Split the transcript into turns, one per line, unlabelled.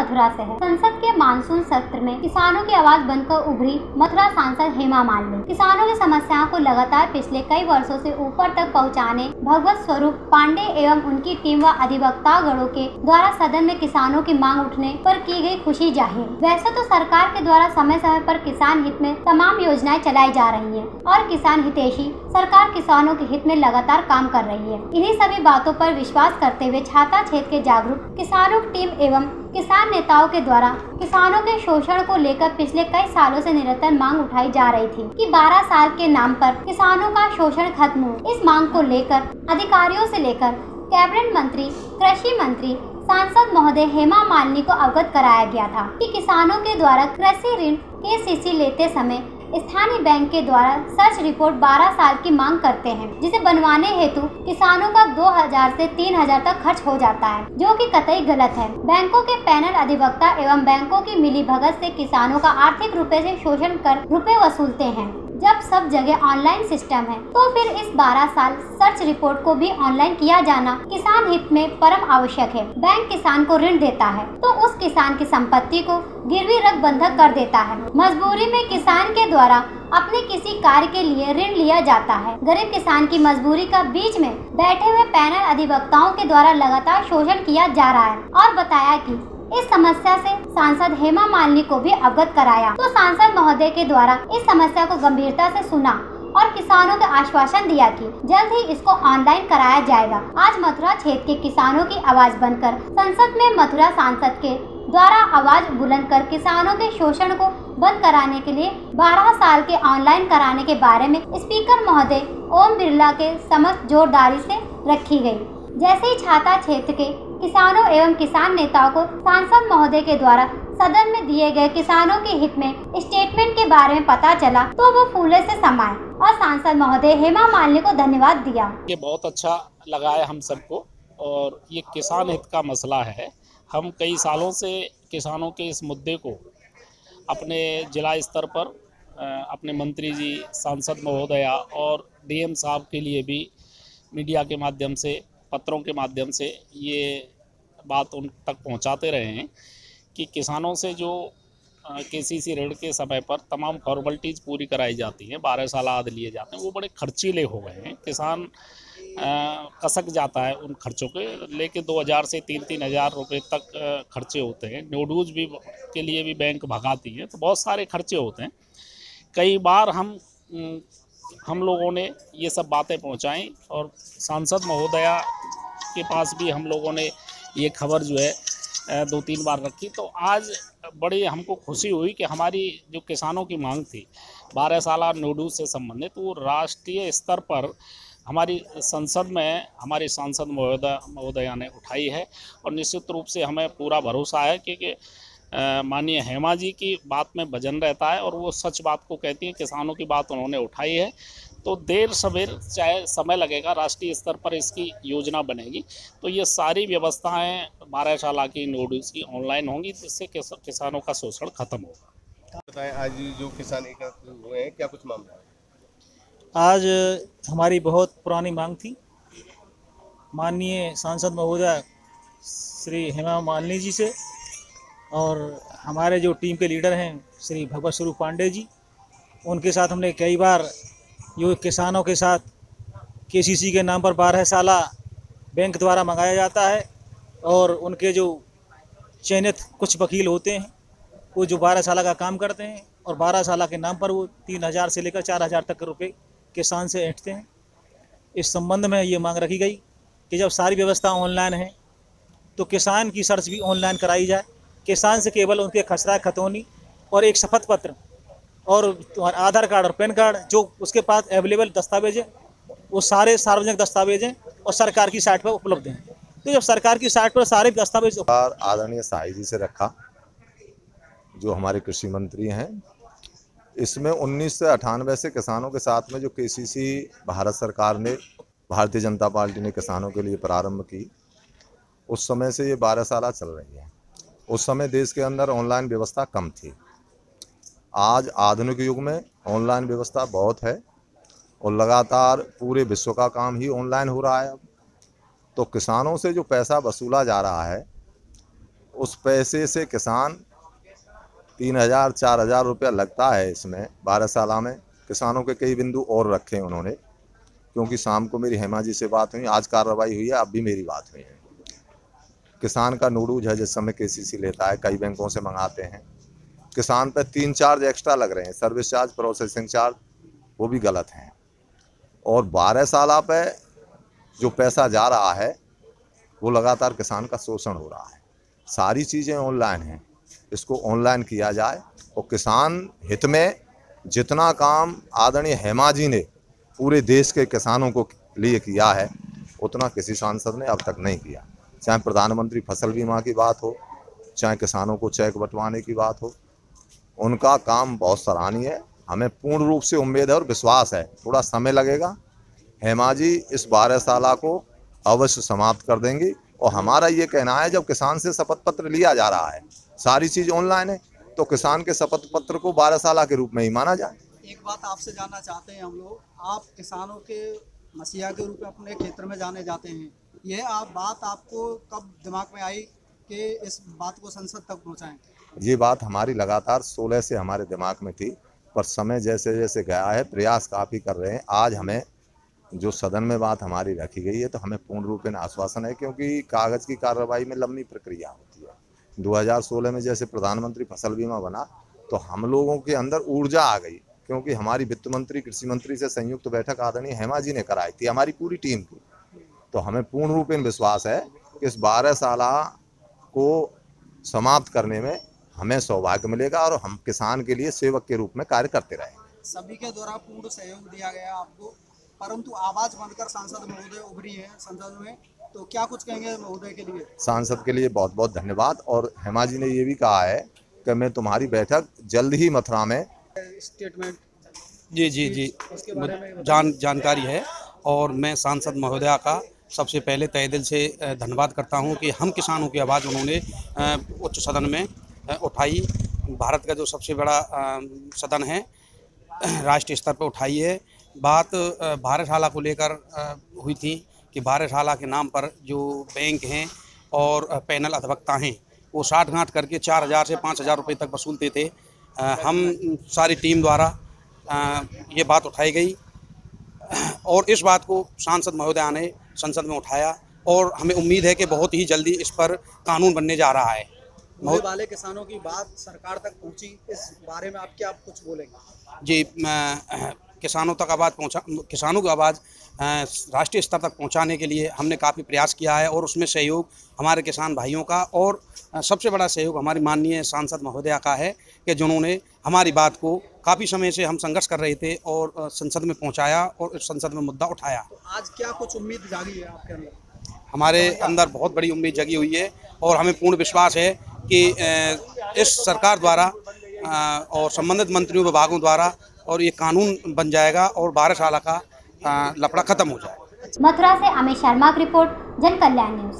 मथुरा से है। संसद के मानसून सत्र में किसानों की आवाज बनकर उभरी मथुरा सांसद हेमा मालिनी। किसानों की समस्याओं को लगातार पिछले कई वर्षों से ऊपर तक पहुंचाने भगवत स्वरूप पांडे एवं उनकी टीम व अधिवक्तागणों के द्वारा सदन में किसानों की मांग उठने पर की गई खुशी जाहिर। वैसे तो सरकार के द्वारा समय समय पर किसान हित में तमाम योजनाएं चलाई जा रही है और किसान हितैषी सरकार किसानों के हित में लगातार काम कर रही है। इन्हीं सभी बातों पर विश्वास करते हुए छाता क्षेत्र के जागरूक किसानों की टीम एवं किसान नेताओं के द्वारा किसानों के शोषण को लेकर पिछले कई सालों से निरंतर मांग उठाई जा रही थी कि 12 साल के नाम पर किसानों का शोषण खत्म हो। इस मांग को लेकर अधिकारियों से लेकर कैबिनेट मंत्री, कृषि मंत्री, सांसद महोदय हेमा मालिनी को अवगत कराया गया था कि किसानों के द्वारा कृषि ऋण KCC लेते समय स्थानीय बैंक के द्वारा सर्च रिपोर्ट 12 साल की मांग करते हैं, जिसे बनवाने हेतु किसानों का 2000 से 3000 तक खर्च हो जाता है, जो कि कतई गलत है। बैंकों के पैनल अधिवक्ता एवं बैंकों की मिलीभगत से किसानों का आर्थिक रूप से शोषण कर रुपए वसूलते हैं। जब सब जगह ऑनलाइन सिस्टम है तो फिर इस 12 साल सर्च रिपोर्ट को भी ऑनलाइन किया जाना किसान हित में परम आवश्यक है। बैंक किसान को ऋण देता है तो उस किसान की संपत्ति को गिरवी रख बंधक कर देता है। मजबूरी में किसान के द्वारा अपने किसी कार्य के लिए ऋण लिया जाता है। गरीब किसान की मजबूरी का बीच में बैठे हुए पैनल अधिवक्ताओं के द्वारा लगातार शोषण किया जा रहा है और बताया कि इस समस्या से सांसद हेमा मालिनी को भी अवगत कराया तो सांसद महोदय के द्वारा इस समस्या को गंभीरता से सुना और किसानों को आश्वासन दिया कि जल्द ही इसको ऑनलाइन कराया जाएगा। आज मथुरा क्षेत्र के किसानों की आवाज बनकर संसद में मथुरा सांसद के द्वारा आवाज बुलंद कर किसानों के शोषण को बंद कराने के लिए 12 साल के ऑनलाइन कराने के बारे में स्पीकर महोदय ओम बिरला के समक्ष जोरदारी से रखी गई। जैसे ही छाता क्षेत्र के किसानों एवं किसान नेताओं को सांसद महोदय के द्वारा सदन में दिए गए किसानों के हित में स्टेटमेंट के बारे में पता चला तो वो फूले से समाये और सांसद महोदय हेमा मालिनी को धन्यवाद दिया।
ये बहुत अच्छा लगा है हम सबको और ये किसान हित का मसला है। हम कई सालों से किसानों के इस मुद्दे को अपने जिला स्तर पर अपने मंत्री जी, सांसद महोदया और DM साहब के लिए भी मीडिया के माध्यम से, पत्रों के माध्यम से ये बात उन तक पहुंचाते रहे हैं कि किसानों से जो KCC ऋण के समय पर तमाम फॉर्मेलिटीज़ पूरी कराई जाती हैं, 12 साल आद लिए जाते हैं, वो बड़े खर्चीले हो गए हैं। किसान कसक जाता है उन खर्चों के लेके 2000 से 3-3000 रुपये तक खर्चे होते हैं। नोडूज भी के लिए भी बैंक भगाती है, तो बहुत सारे खर्चे होते हैं। कई बार हम लोगों ने ये सब बातें पहुंचाई और सांसद महोदया के पास भी हम लोगों ने ये खबर जो है 2-3 बार रखी। तो आज बड़ी हमको खुशी हुई कि हमारी जो किसानों की मांग थी 12 साल नोडूज से संबंधित, वो राष्ट्रीय स्तर पर हमारी संसद में हमारे सांसद महोदया ने उठाई है। और निश्चित रूप से हमें पूरा भरोसा है कि माननीय हेमा जी की बात में वजन रहता है और वो सच बात को कहती हैं। किसानों की बात उन्होंने उठाई है तो देर सवेर चाहे समय लगेगा, राष्ट्रीय स्तर पर इसकी योजना बनेगी। तो ये सारी व्यवस्थाएं 12 साल की नोटिस की ऑनलाइन होंगी, जिससे किसानों का शोषण खत्म होगा।
बताएं, आज जो किसान एकत्र हुए हैं, क्या कुछ मामला है?
आज हमारी बहुत पुरानी मांग थी। माननीय सांसद महोदय श्री हेमा मालिनी जी से और हमारे जो टीम के लीडर हैं श्री भगवत स्वरूप पांडे जी, उनके साथ हमने कई बार जो किसानों के साथ KCC के नाम पर 12 साल बैंक द्वारा मंगाया जाता है और उनके जो चयनित कुछ वकील होते हैं वो जो 12 साल का काम करते हैं और 12 साल के नाम पर वो 3000 से लेकर 4000 तक के रुपये किसान से ऐंठते हैं। इस संबंध में ये मांग रखी गई कि जब सारी व्यवस्था ऑनलाइन है तो किसान की सर्च भी ऑनलाइन कराई जाए। किसान से केवल उनके खसरा खतौनी और एक शपथ पत्र और आधार कार्ड और पैन कार्ड जो उसके पास अवेलेबल दस्तावेज है वो सारे सार्वजनिक दस्तावेज हैं और सरकार की साइट पर उपलब्ध हैं। तो जब सरकार की साइट पर सारे दस्तावेज
आदरणीय साई जी से रखा, जो हमारे कृषि मंत्री हैं, इसमें 1998 से किसानों के साथ में जो KCC भारत सरकार ने, भारतीय जनता पार्टी ने किसानों के लिए प्रारंभ की, उस समय से ये 12 साल चल रही है। उस समय देश के अंदर ऑनलाइन व्यवस्था कम थी। आज आधुनिक युग में ऑनलाइन व्यवस्था बहुत है और लगातार पूरे विश्व का काम ही ऑनलाइन हो रहा है। अब तो किसानों से जो पैसा वसूला जा रहा है उस पैसे से किसान 3,000-4,000 रुपया लगता है इसमें 12 साल में। किसानों के कई बिंदु और रखे उन्होंने, क्योंकि शाम को मेरी हेमा जी से बात हुई, आज कार्रवाई हुई है, अब भी मेरी बात हुई है। किसान का नूडूज है, जिस समय केसीसी लेता है, कई बैंकों से मंगाते हैं, किसान पे 3 चार्ज एक्स्ट्रा लग रहे हैं, सर्विस चार्ज, प्रोसेसिंग चार्ज, वो भी गलत हैं। और 12 साल पे जो पैसा जा रहा है वो लगातार किसान का शोषण हो रहा है। सारी चीज़ें ऑनलाइन हैं, इसको ऑनलाइन किया जाए और किसान हित में जितना काम आदरणीय हेमा जी ने पूरे देश के किसानों को लिए किया है उतना किसी सांसद ने अब तक नहीं किया। चाहे प्रधानमंत्री फसल बीमा की बात हो, चाहे किसानों को चेक बंटवाने की बात हो, उनका काम बहुत सराहनीय है। हमें पूर्ण रूप से उम्मीद है और विश्वास है, थोड़ा समय लगेगा, हेमा जी इस 12 साल को अवश्य समाप्त कर देंगी। और हमारा ये कहना है, जब किसान से शपथ पत्र लिया जा रहा है, सारी चीज़ ऑनलाइन है, तो किसान के शपथ पत्र को 12 साल के रूप में ही माना जाए।
एक बात आपसे जानना चाहते हैं हम लोग, आप किसानों के मसीहा के रूप में अपने क्षेत्र में जाने जाते हैं, यह बात आपको कब दिमाग में आई कि इस बात को संसद तक पहुंचाएं?
ये बात हमारी लगातार 16 से हमारे दिमाग में थी, पर समय जैसे जैसे गया है, प्रयास काफ़ी कर रहे हैं। आज हमें जो सदन में बात हमारी रखी गई है, तो हमें पूर्ण रूप में आश्वासन है, क्योंकि कागज़ की कार्रवाई में लंबी प्रक्रिया होती है। 2016 में जैसे प्रधानमंत्री फसल बीमा बना, तो हम लोगों के अंदर ऊर्जा आ गई, क्योंकि हमारी वित्त मंत्री, कृषि मंत्री से संयुक्त बैठक आदरणीय हेमा जी ने कराई थी, हमारी पूरी टीम की। तो हमें पूर्ण रूप में विश्वास है कि इस 12 साल को समाप्त करने में हमें सौभाग्य मिलेगा और हम किसान के लिए सेवक के रूप में कार्य करते रहेंगे।
सभी के द्वारा पूर्ण सहयोग दिया गया आपको, परंतु आवाज़ बनकर सांसद महोदय उभरी है संसद में, तो क्या कुछ कहेंगे महोदय के लिए?
सांसद के लिए बहुत बहुत धन्यवाद। और हेमा जी ने ये भी कहा है कि मैं तुम्हारी बैठक जल्द ही मथुरा में।
स्टेटमेंट
जी
उसके बारे में
जानकारी है। और मैं सांसद महोदया का सबसे पहले तहे दिल से धन्यवाद करता हूं कि हम किसानों की आवाज़ उन्होंने उच्च सदन में उठाई। भारत का जो सबसे बड़ा सदन है, राष्ट्रीय स्तर पर उठाई है। बात भारतशाला को लेकर हुई थी कि भारतशाला के नाम पर जो बैंक हैं और पैनल अधिवक्ता हैं, वो साठ-गांठ करके 4,000 से 5,000 रुपये तक वसूलते थे। हम सारी टीम द्वारा ये बात उठाई गई और इस बात को सांसद महोदया ने संसद में उठाया और हमें उम्मीद है कि बहुत ही जल्दी इस पर कानून बनने जा रहा है।
होने वाले किसानों की बात सरकार तक पहुंची, इस बारे में आप क्या कुछ बोलेंगे?
जी, किसानों तक आवाज़ किसानों की आवाज़ राष्ट्रीय स्तर तक पहुंचाने के लिए हमने काफ़ी प्रयास किया है और उसमें सहयोग हमारे किसान भाइयों का और सबसे बड़ा सहयोग हमारी माननीय सांसद महोदया का है कि जिन्होंने हमारी बात को काफ़ी समय से हम संघर्ष कर रहे थे और संसद में पहुंचाया और संसद में मुद्दा उठाया।
तो आज क्या कुछ उम्मीद जागी है आपके अंदर?
हमारे अंदर बहुत बड़ी उम्मीद जगी हुई है और हमें पूर्ण विश्वास है कि इस सरकार द्वारा और संबंधित मंत्रियों विभागों द्वारा और ये कानून बन जाएगा और 12 साल का लफड़ा खत्म हो जाएगा।
मथुरा से अमित शर्मा की रिपोर्ट, जन कल्याण न्यूज।